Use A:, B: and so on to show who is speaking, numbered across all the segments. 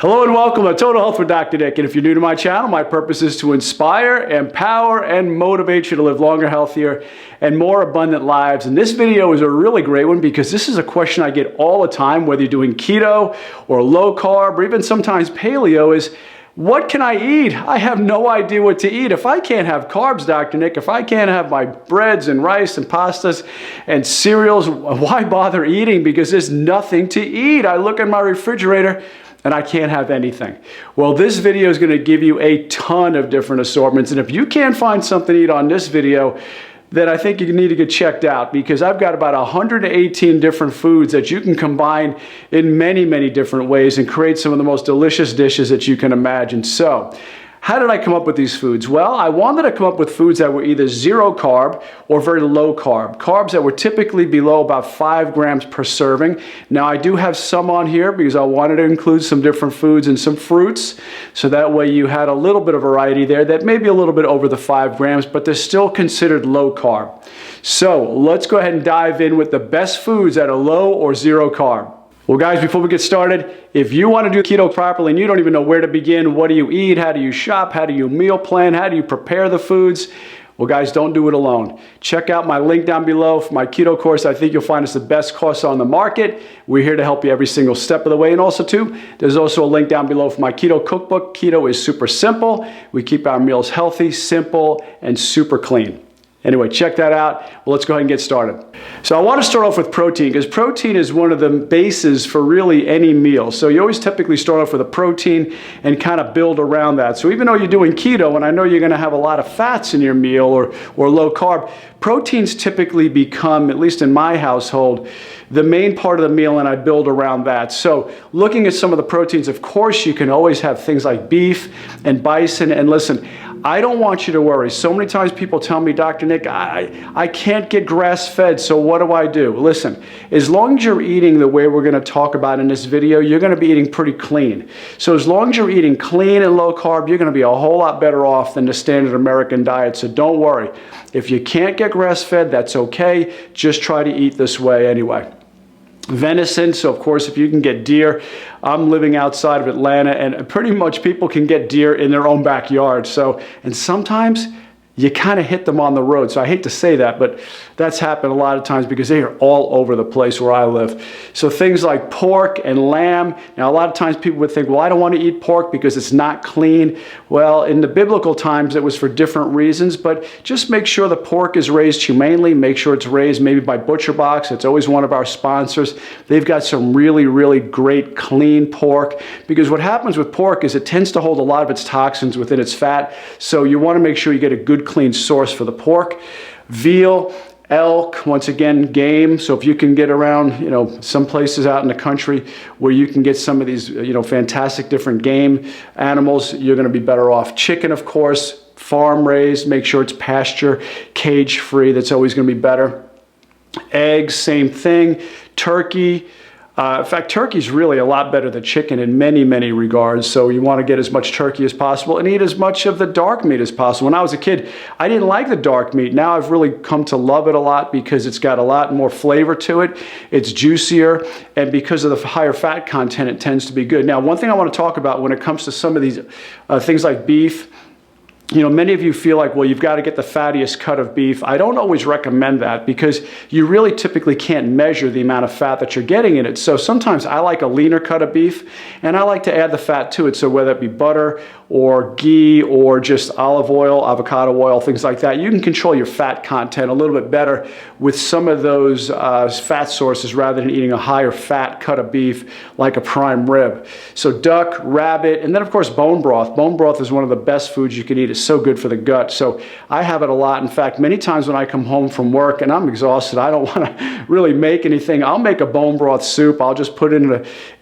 A: Hello and welcome to Total Health with Dr. Nick. And if you're new to my channel, my purpose is to inspire, empower, and motivate you to live longer, healthier, and more abundant lives. And this video is a really great one because this is a question I get all the time, whether you're doing keto or low carb or even sometimes paleo, is what can I eat? I have no idea what to eat. If I can't have carbs, Dr. Nick, if I can't have my breads and rice and pastas and cereals, why bother eating? Because there's nothing to eat. I look in my refrigerator and I can't have anything. Well, this video is gonna give you a ton of different assortments. And if you can't find something to eat on this video, then I think you need to get checked out because I've got about 118 different foods that you can combine in many, many different ways and create some of the most delicious dishes that you can imagine. So, how did I come up with these foods? Well, I wanted to come up with foods that were either zero carb or very low carb. Carbs that were typically below about 5 grams per serving. Now, I do have some on here because I wanted to include some different foods and some fruits. So that way you had a little bit of variety there that may be a little bit over the 5 grams, but they're still considered low carb. So let's go ahead and dive in with the best foods that are low or zero carb. Well, guys, before we get started, if you want to do keto properly and you don't even know where to begin, what do you eat, how do you shop, how do you meal plan, how do you prepare the foods? Well, guys, don't do it alone. Check out my link down below for my keto course. I think you'll find it's the best course on the market. We're here to help you every single step of the way. And also, too, there's also a link down below for my keto cookbook. Keto is super simple. We keep our meals healthy, simple, and super clean. Anyway, check that out. Well, let's go ahead and get started. So I want to start off with protein because protein is one of the bases for really any meal. So you always typically start off with a protein and kind of build around that. So even though you're doing keto, and I know you're going to have a lot of fats in your meal or low carb, proteins typically become, at least in my household, the main part of the meal, and I build around that. So looking at some of the proteins, of course, you can always have things like beef and bison. And listen, I don't want you to worry. So many times people tell me, Dr. Nick, I can't get grass-fed, so what do I do? Listen, as long as you're eating the way we're going to talk about in this video, you're going to be eating pretty clean. So as long as you're eating clean and low carb, you're going to be a whole lot better off than the standard American diet, so don't worry. If you can't get grass-fed, that's okay. Just try to eat this way anyway. Venison, so of course if you can get deer, I'm living outside of Atlanta and pretty much people can get deer in their own backyard. So, and sometimes you kind of hit them on the road. So I hate to say that, but that's happened a lot of times because they are all over the place where I live. So things like pork and lamb. Now, a lot of times people would think, well, I don't want to eat pork because it's not clean. Well, in the biblical times, it was for different reasons, but just make sure the pork is raised humanely. Make sure it's raised maybe by Butcher Box. It's always one of our sponsors. They've got some really, really great clean pork because what happens with pork is it tends to hold a lot of its toxins within its fat. So you want to make sure you get a good clean source for the pork. Veal, elk, once again, game. So if you can get around, some places out in the country where you can get some of these, fantastic different game animals, you're going to be better off. Chicken, of course, farm raised, make sure it's pasture, cage free. That's always going to be better. Eggs, same thing. Turkey. In fact, turkey is really a lot better than chicken in many, many regards. So you want to get as much turkey as possible and eat as much of the dark meat as possible. When I was a kid, I didn't like the dark meat. Now I've really come to love it a lot because it's got a lot more flavor to it. It's juicier, and because of the higher fat content, it tends to be good. Now, one thing I want to talk about when it comes to some of these things like beef, many of you feel like, well, you've got to get the fattiest cut of beef. I don't always recommend that because you really typically can't measure the amount of fat that you're getting in it. So sometimes I like a leaner cut of beef and I like to add the fat to it. So whether it be butter or ghee or just olive oil, avocado oil, things like that, you can control your fat content a little bit better with some of those fat sources rather than eating a higher fat cut of beef like a prime rib. So duck, rabbit, and then of course bone broth. Bone broth is one of the best foods you can eat. It's so good for the gut. So I have it a lot. In fact, many times when I come home from work and I'm exhausted, I don't want to really make anything. I'll make a bone broth soup. I'll just put it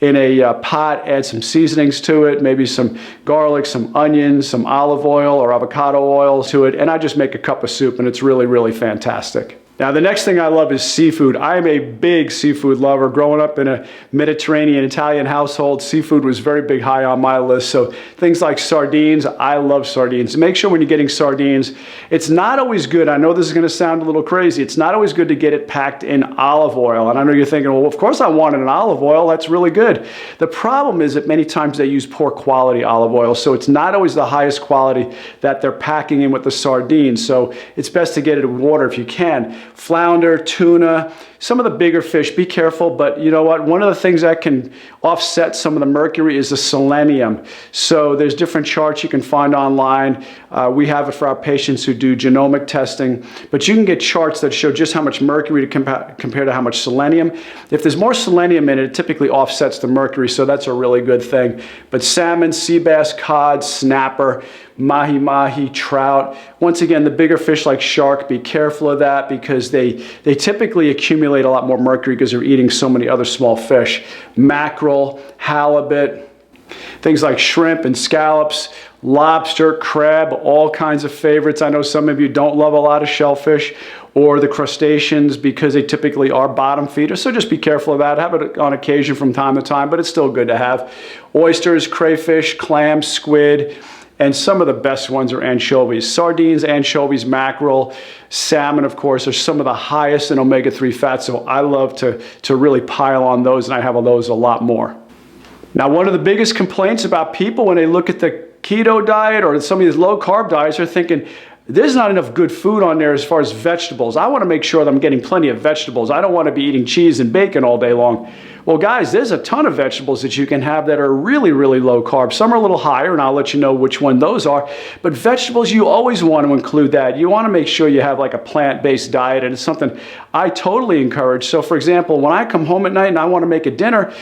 A: in a pot, add some seasonings to it, maybe some garlic, some onions, some olive oil or avocado oil to it, and I just make a cup of soup, and it's really, really fantastic. Now, the next thing I love is seafood. I am a big seafood lover. Growing up in a Mediterranean Italian household, seafood was very big, high on my list. So things like sardines, I love sardines. Make sure when you're getting sardines, it's not always good. I know this is going to sound a little crazy. It's not always good to get it packed in olive oil. And I know you're thinking, well, of course I want it in olive oil. That's really good. The problem is that many times they use poor quality olive oil. So it's not always the highest quality that they're packing in with the sardines. So it's best to get it in water if you can. Flounder, tuna, some of the bigger fish, be careful, but you know what? One of the things that can offset some of the mercury is the selenium. So there's different charts you can find online. We have it for our patients who do genomic testing, but you can get charts that show just how much mercury to compare to how much selenium. If there's more selenium in it, it typically offsets the mercury, so that's a really good thing. But salmon, sea bass, cod, snapper, mahi-mahi, trout. Once again, the bigger fish like shark, be careful of that because they typically accumulate a lot more mercury because they're eating so many other small fish. Mackerel, halibut, things like shrimp and scallops, lobster, crab, all kinds of favorites. I know some of you don't love a lot of shellfish or the crustaceans because they typically are bottom feeders, so just be careful of that. Have it on occasion from time to time, but it's still good to have. Oysters, crayfish, clams, squid, and some of the best ones are anchovies. Sardines, anchovies, mackerel, salmon, of course, are some of the highest in omega-3 fats, so I love to really pile on those, and I have those a lot more. Now, one of the biggest complaints about people when they look at the keto diet or some of these low-carb diets are thinking, there's not enough good food on there as far as vegetables. I want to make sure that I'm getting plenty of vegetables. I don't want to be eating cheese and bacon all day long. Well, guys, there's a ton of vegetables that you can have that are really, really low carb. Some are a little higher, and I'll let you know which one those are. But vegetables, you always want to include that. You want to make sure you have like a plant-based diet, and it's something I totally encourage. So, for example, when I come home at night and I want to make a dinner,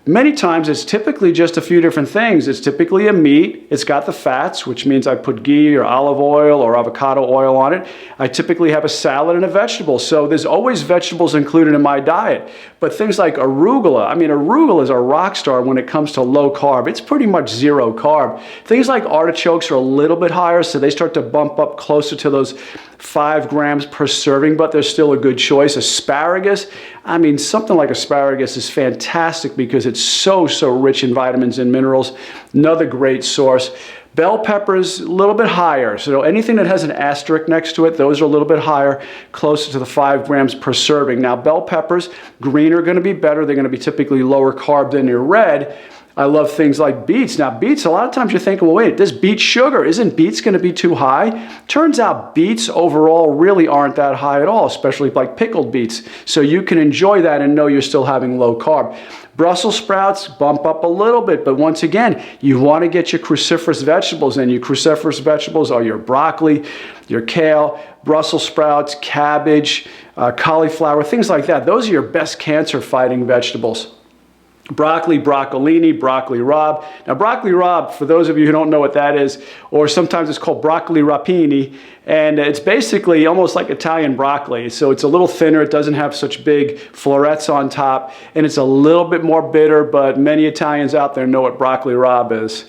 A: many times it's typically just a few different things. It's typically a meat. It's got the fats, which means I put ghee or olive oil or avocado oil on it. I typically have a salad and a vegetable. So there's always vegetables included in my diet. But things like arugula, I mean, arugula is a rock star when it comes to low carb. It's pretty much zero carb. Things like artichokes are a little bit higher, so they start to bump up closer to those 5 grams per serving, but they're still a good choice. Asparagus, I mean, something like asparagus is fantastic because it's so rich in vitamins and minerals. Another great source. Bell peppers, a little bit higher. So anything that has an asterisk next to it, those are a little bit higher, closer to the 5 grams per serving. Now, bell peppers, green are going to be better. They're going to be typically lower carb than your red. I love things like beets. Now, beets, a lot of times you're thinking, well, wait, this beet sugar, isn't beets going to be too high? Turns out beets overall really aren't that high at all, especially like pickled beets. So you can enjoy that and know you're still having low carb. Brussels sprouts bump up a little bit, but once again, you want to get your cruciferous vegetables in. Your cruciferous vegetables are your broccoli, your kale, Brussels sprouts, cabbage, cauliflower, things like that. Those are your best cancer-fighting vegetables. Broccoli, broccolini, broccoli rabe. Now, broccoli rabe, for those of you who don't know what that is, or sometimes it's called broccoli rapini, and it's basically almost like Italian broccoli. So it's a little thinner, it doesn't have such big florets on top, and it's a little bit more bitter, but many Italians out there know what broccoli rabe is.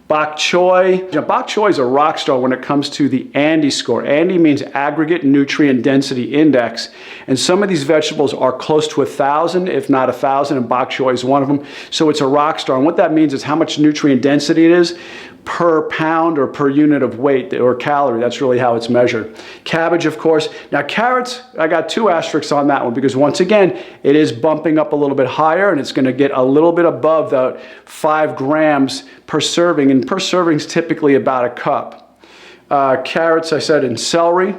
A: Bok choy. Now, bok choy is a rock star when it comes to the ANDI score. ANDI means Aggregate Nutrient Density Index. And some of these vegetables are close to 1,000, if not 1,000, and bok choy is one of them. So it's a rock star. And what that means is how much nutrient density it is per pound or per unit of weight or calorie. That's really how it's measured. Cabbage, of course. Now, carrots, I got 2 asterisks on that one because once again, it is bumping up a little bit higher and it's going to get a little bit above the 5 grams per serving, and per serving is typically about a cup. Carrots, I said, and celery.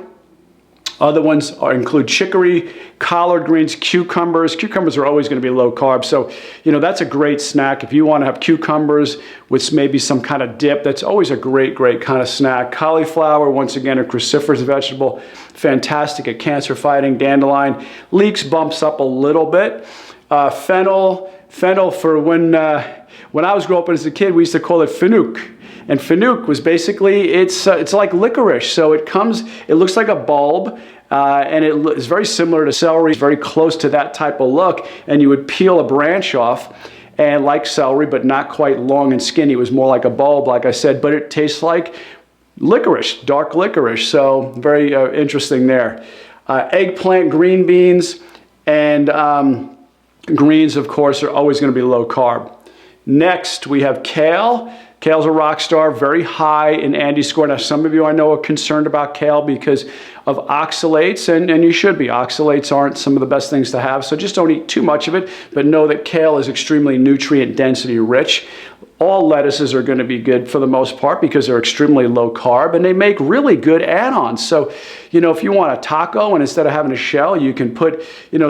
A: Other ones include chicory, collard greens, cucumbers. Cucumbers are always going to be low carb. So, you know, that's a great snack. If you want to have cucumbers with maybe some kind of dip, that's always a great kind of snack. Cauliflower, once again, a cruciferous vegetable. Fantastic at cancer fighting. Dandelion. Leeks bumps up a little bit. Fennel for when I was growing up as a kid, we used to call it fenugreek. And fenugreek was basically, it's like licorice. So it looks like a bulb, and it is very similar to celery, very close to that type of look. And you would peel a branch off, and like celery, but not quite long and skinny. It was more like a bulb, like I said, but it tastes like licorice, dark licorice. So very interesting there. Eggplant, green beans, and greens, of course, are always going to be low carb. Next, we have kale. Kale's a rock star, very high in Andy score. Now, some of you I know are concerned about kale because of oxalates, and you should be. Oxalates aren't some of the best things to have, so just don't eat too much of it, but know that kale is extremely nutrient density rich. All lettuces are going to be good for the most part because they're extremely low carb, and they make really good add-ons. So, if you want a taco and instead of having a shell, you can put,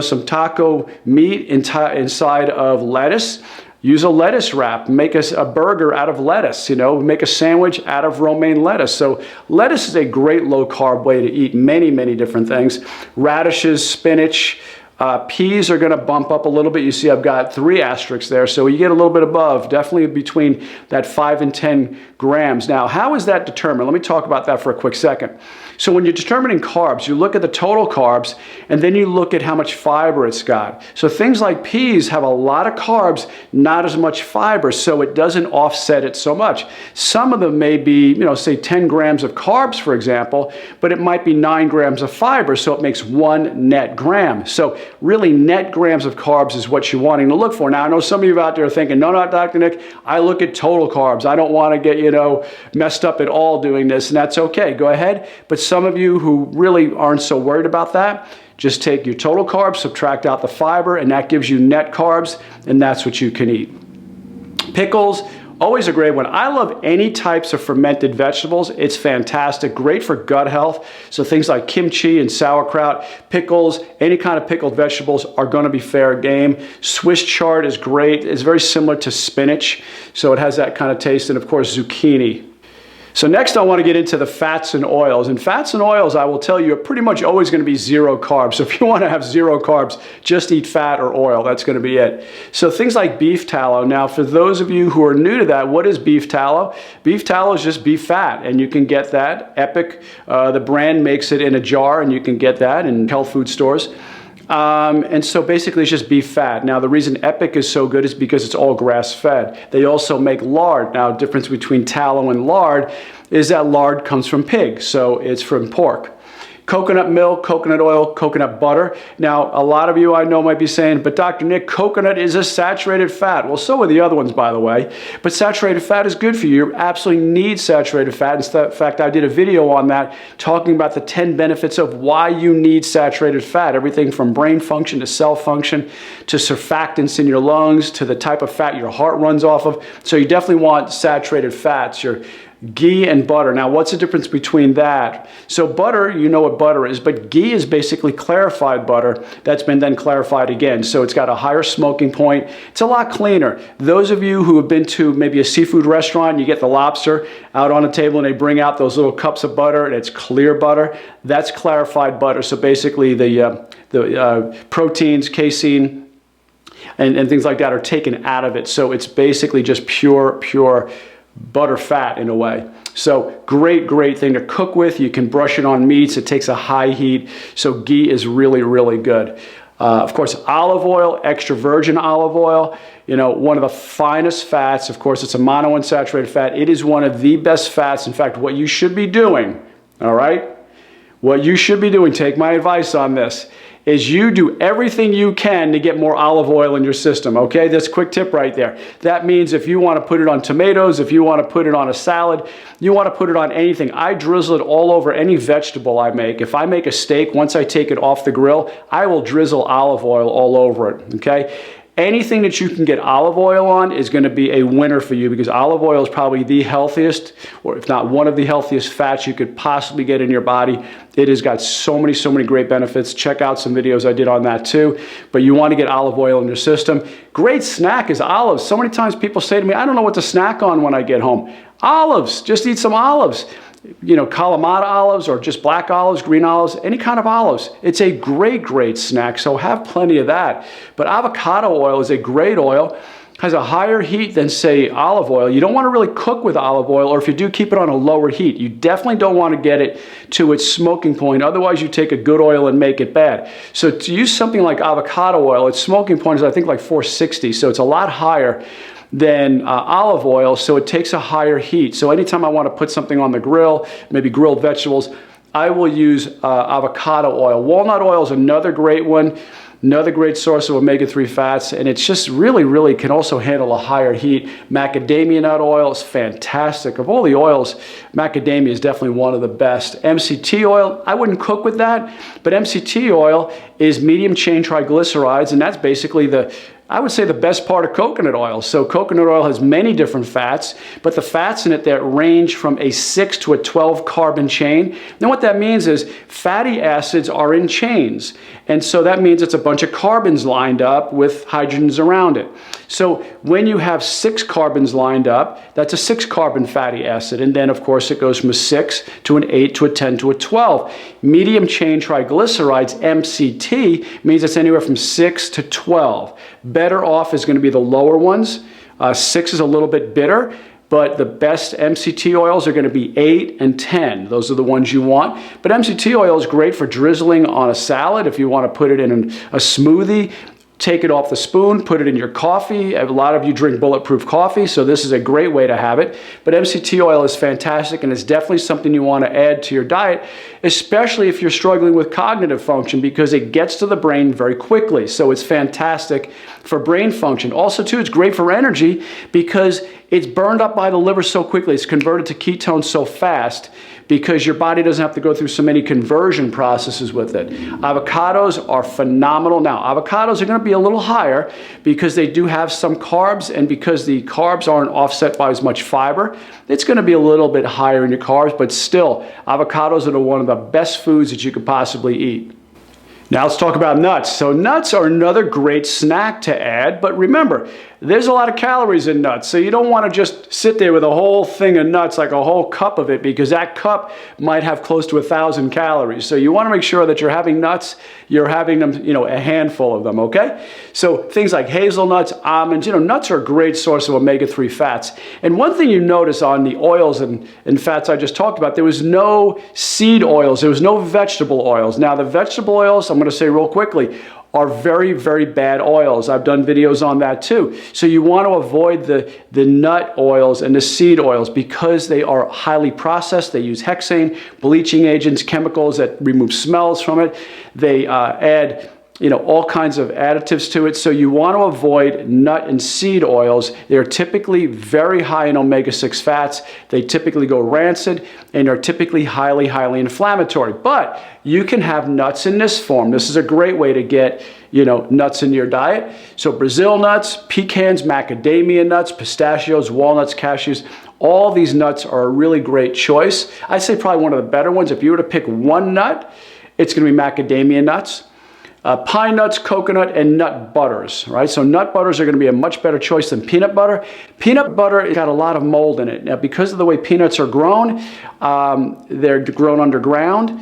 A: some taco meat inside of lettuce. Use a lettuce wrap, make a burger out of lettuce, make a sandwich out of romaine lettuce. So lettuce is a great low carb way to eat many, many different things. Radishes, spinach, peas are going to bump up a little bit. You see I've got 3 asterisks there, so you get a little bit above, definitely between that 5 and 10 grams. Now, how is that determined? Let me talk about that for a quick second. So when you're determining carbs, you look at the total carbs, and then you look at how much fiber it's got. So things like peas have a lot of carbs, not as much fiber, so it doesn't offset it so much. Some of them may be, say 10 grams of carbs, for example, but it might be 9 grams of fiber, so it makes 1 net gram. So really, net grams of carbs is what you're wanting to look for. Now, I know some of you out there are thinking, no, Dr. Nick, I look at total carbs. I don't want to get, messed up at all doing this, and that's okay. Go ahead. But some of you who really aren't so worried about that, just take your total carbs, subtract out the fiber, and that gives you net carbs, and that's what you can eat. Pickles, always a great one. I love any types of fermented vegetables. It's fantastic, great for gut health. So things like kimchi and sauerkraut, pickles, any kind of pickled vegetables are going to be fair game. Swiss chard is great. It's very similar to spinach, so it has that kind of taste, and of course zucchini. So next I want to get into the fats and oils. And fats and oils, I will tell you, are pretty much always going to be 0 carbs. So if you want to have 0 carbs, just eat fat or oil. That's going to be it. So things like beef tallow. Now, for those of you who are new to that, what is beef tallow? Beef tallow is just beef fat, and you can get that. Epic, the brand, makes it in a jar, and you can get that in health food stores. And so basically it's just beef fat. Now the reason Epic is so good is because it's all grass-fed. They also make lard. Now the difference between tallow and lard is that lard comes from pig, so it's from pork. Coconut milk, coconut oil, coconut butter. Now, a lot of you I know might be saying, but Dr. Nick, coconut is a saturated fat. Well, so are the other ones, by the way. But saturated fat is good for you. You absolutely need saturated fat. In fact, I did a video on that talking about the 10 benefits of why you need saturated fat. Everything from brain function to cell function to surfactants in your lungs to the type of fat your heart runs off of. So you definitely want saturated fats. Your ghee and butter. Now, what's the difference between that? So butter, you know what butter is, but ghee is basically clarified butter that's been then clarified again. So it's got a higher smoking point. It's a lot cleaner. Those of you who have been to maybe a seafood restaurant, you get the lobster out on a table and they bring out those little cups of butter and it's clear butter. That's clarified butter. So basically the proteins, casein, and things like that are taken out of it. So it's basically just pure butter fat in a way. So great thing to cook with. You can brush it on meats. It takes a high heat. So ghee is really good. Of course, olive oil, extra virgin olive oil, one of the finest fats. Of course, it's a monounsaturated fat. It is one of the best fats. In fact, what you should be doing, all right? What you should be doing, take my advice on this, is you do everything you can to get more olive oil in your system, okay? That's a quick tip right there. That means if you want to put it on tomatoes, if you want to put it on a salad, you want to put it on anything. I drizzle it all over any vegetable I make. If I make a steak, once I take it off the grill, I will drizzle olive oil all over it, okay? Anything that you can get olive oil on is going to be a winner for you because olive oil is probably the healthiest, or if not one of the healthiest fats you could possibly get in your body. It has got so many great benefits. Check out some videos I did on that too. But you want to get olive oil in your system. Great snack is olives. So many times people say to me, I don't know what to snack on when I get home. Olives, just eat some olives. Kalamata olives or just black olives, green olives, any kind of olives. It's a great snack, so have plenty of that. But avocado oil is a great oil, has a higher heat than, say, olive oil. You don't want to really cook with olive oil, or if you do, keep it on a lower heat. You definitely don't want to get it to its smoking point. Otherwise, you take a good oil and make it bad. So to use something like avocado oil, its smoking point is, I think, like 460, so it's a lot higher than olive oil, so it takes a higher heat. So anytime I want to put something on the grill, maybe grilled vegetables, I will use avocado oil. Walnut oil is another great one. Another great source of omega-3 fats, and it's just really can also handle a higher heat. Macadamia nut oil is fantastic. Of all the oils, macadamia is definitely one of the best. MCT oil, I wouldn't cook with that, but MCT oil is medium chain triglycerides, and that's basically I would say the best part of coconut oil. So coconut oil has many different fats, but the fats in it that range from a 6 to a 12 carbon chain. Now what that means is fatty acids are in chains. And so that means it's a bunch of carbons lined up with hydrogens around it. So when you have 6 carbons lined up, that's a 6 carbon fatty acid. And then of course it goes from a 6 to an 8 to a 10 to a 12. Medium chain triglycerides, MCT, means it's anywhere from 6 to 12. Better off is going to be the lower ones. 6 is a little bit bitter, but the best MCT oils are going to be 8 and 10. Those are the ones you want. But MCT oil is great for drizzling on a salad if you want to put it in a smoothie. Take it off the spoon, put it in your coffee. A lot of you drink bulletproof coffee, so this is a great way to have it. But MCT oil is fantastic, and it's definitely something you want to add to your diet, especially if you're struggling with cognitive function, because it gets to the brain very quickly. So it's fantastic for brain function. Also, too, it's great for energy because it's burned up by the liver so quickly. It's converted to ketones so fast because your body doesn't have to go through so many conversion processes with it. Avocados are phenomenal. Now, avocados are going to be a little higher because they do have some carbs, and because the carbs aren't offset by as much fiber, it's going to be a little bit higher in your carbs, but still, avocados are one of the best foods that you could possibly eat. Now let's talk about nuts. So nuts are another great snack to add, but remember, there's a lot of calories in nuts, so you don't want to just sit there with a whole thing of nuts, like a whole cup of it, because that cup might have close to 1,000 calories. So you want to make sure that you're having nuts, you're having them, a handful of them, okay? So things like hazelnuts, almonds, nuts are a great source of omega-3 fats. And one thing you notice on the oils and fats I just talked about, there was no seed oils, there was no vegetable oils. Now the vegetable oils, I'm going to say real quickly, are very bad oils. I've done videos on that too. So you want to avoid the nut oils and the seed oils because they are highly processed. They use hexane, bleaching agents, chemicals that remove smells from it. They add all kinds of additives to it. So you want to avoid nut and seed oils. They're typically very high in omega-6 fats. They typically go rancid and are typically highly inflammatory. But you can have nuts in this form. This is a great way to get, nuts in your diet. So Brazil nuts, pecans, macadamia nuts, pistachios, walnuts, cashews, all these nuts are a really great choice. I'd say probably one of the better ones. If you were to pick one nut, it's going to be macadamia nuts. Pine nuts, coconut, and nut butters, right? So nut butters are going to be a much better choice than peanut butter. Peanut butter has got a lot of mold in it. Now, because of the way peanuts are grown, they're grown underground,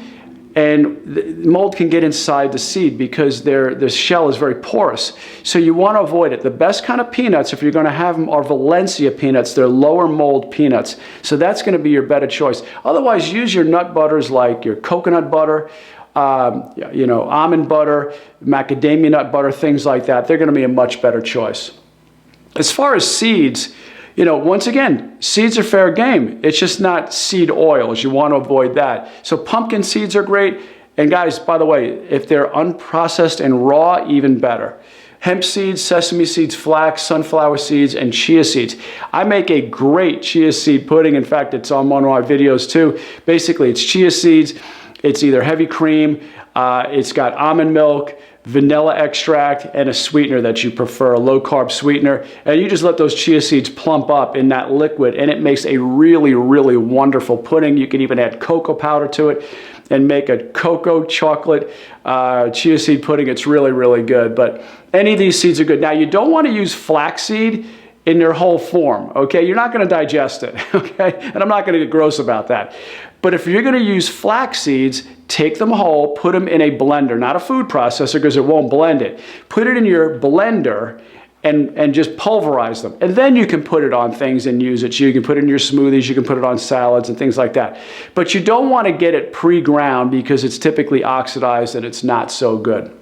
A: and the mold can get inside the seed because their shell is very porous. So you want to avoid it. The best kind of peanuts, if you're going to have them, are Valencia peanuts. They're lower mold peanuts. So that's going to be your better choice. Otherwise, use your nut butters like your coconut butter, almond butter, macadamia nut butter, things like that. They're going to be a much better choice. As far as seeds, once again, seeds are fair game. It's just not seed oils. You want to avoid that. So pumpkin seeds are great. And guys, by the way, if they're unprocessed and raw, even better. Hemp seeds, sesame seeds, flax, sunflower seeds, and chia seeds. I make a great chia seed pudding. In fact, it's on one of my videos too. Basically, it's chia seeds. It's either heavy cream, it's got almond milk, vanilla extract, and a sweetener that you prefer, a low-carb sweetener. And you just let those chia seeds plump up in that liquid, and it makes a really wonderful pudding. You can even add cocoa powder to it and make a cocoa chocolate chia seed pudding. It's really good. But any of these seeds are good. Now, you don't want to use flaxseed in their whole form, okay? You're not going to digest it, okay? And I'm not going to get gross about that. But if you're going to use flax seeds, take them whole, put them in a blender, not a food processor because it won't blend it. Put it in your blender and just pulverize them. And then you can put it on things and use it. So you can put it in your smoothies, you can put it on salads and things like that. But you don't want to get it pre-ground because it's typically oxidized and it's not so good.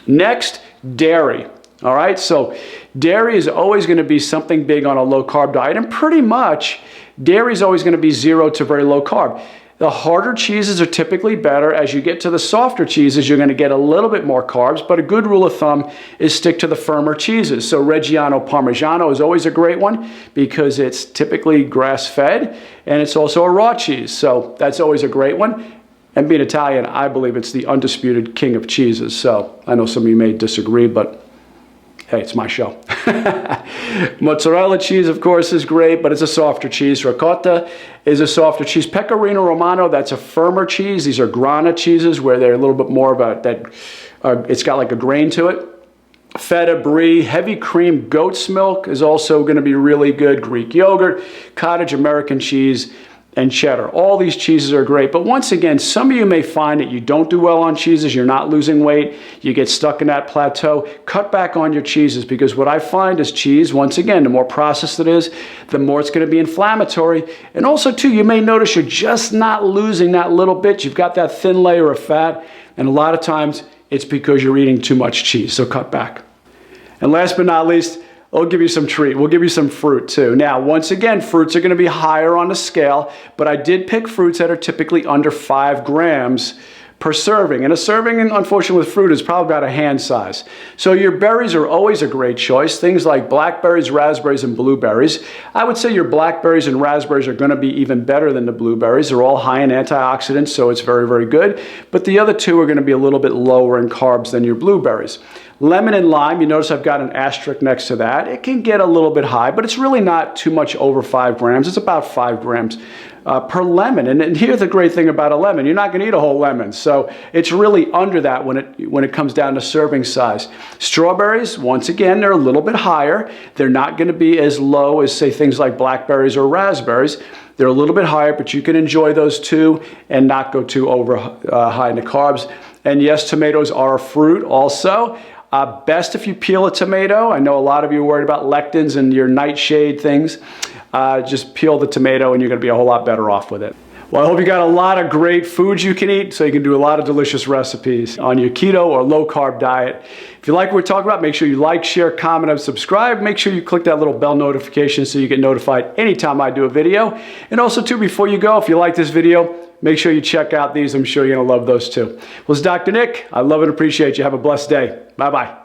A: Next, dairy. All right, so dairy is always going to be something big on a low-carb diet, and pretty much dairy is always going to be 0 to very low carb. The harder cheeses are typically better. As you get to the softer cheeses, you're going to get a little bit more carbs, but a good rule of thumb is stick to the firmer cheeses. So Reggiano Parmigiano is always a great one because it's typically grass-fed, and it's also a raw cheese. So that's always a great one. And being Italian, I believe it's the undisputed king of cheeses. So I know some of you may disagree, but hey, it's my show. Mozzarella cheese, of course, is great, but it's a softer cheese. Ricotta is a softer cheese. Pecorino Romano, that's a firmer cheese. These are grana cheeses where they're a little bit more about that. It's got like a grain to it. Feta, brie, heavy cream goat's milk is also going to be really good. Greek yogurt, cottage American cheese, and cheddar. All these cheeses are great, but once again, some of you may find that you don't do well on cheeses, you're not losing weight, you get stuck in that plateau. Cut back on your cheeses, because what I find is cheese, once again, the more processed it is, the more it's going to be inflammatory. And also too, you may notice you're just not losing that little bit. You've got that thin layer of fat, and a lot of times it's because you're eating too much cheese, so cut back. And last but not least, we'll give you some treat. We'll give you some fruit too. Now, once again, fruits are going to be higher on the scale, but I did pick fruits that are typically under 5 grams per serving. And a serving, unfortunately, with fruit is probably about a hand size. So your berries are always a great choice. Things like blackberries, raspberries, and blueberries. I would say your blackberries and raspberries are going to be even better than the blueberries. They're all high in antioxidants, so it's very, very good. But the other two are going to be a little bit lower in carbs than your blueberries. Lemon and lime, you notice I've got an asterisk next to that. It can get a little bit high, but it's really not too much over 5 grams. It's about 5 grams per lemon. And here's the great thing about a lemon. You're not going to eat a whole lemon. So it's really under that when it comes down to serving size. Strawberries, once again, they're a little bit higher. They're not going to be as low as, say, things like blackberries or raspberries. They're a little bit higher, but you can enjoy those too and not go too over high in the carbs. And yes, tomatoes are a fruit also. Best if you peel a tomato. I know a lot of you are worried about lectins and your nightshade things. Just peel the tomato and you're going to be a whole lot better off with it. Well, I hope you got a lot of great foods you can eat so you can do a lot of delicious recipes on your keto or low carb diet. If you like what we're talking about, make sure you like, share, comment, and subscribe. Make sure you click that little bell notification so you get notified anytime I do a video. And also too, before you go, if you like this video, make sure you check out these. I'm sure you're going to love those too. Well, it's Dr. Nick. I love and appreciate you. Have a blessed day. Bye-bye.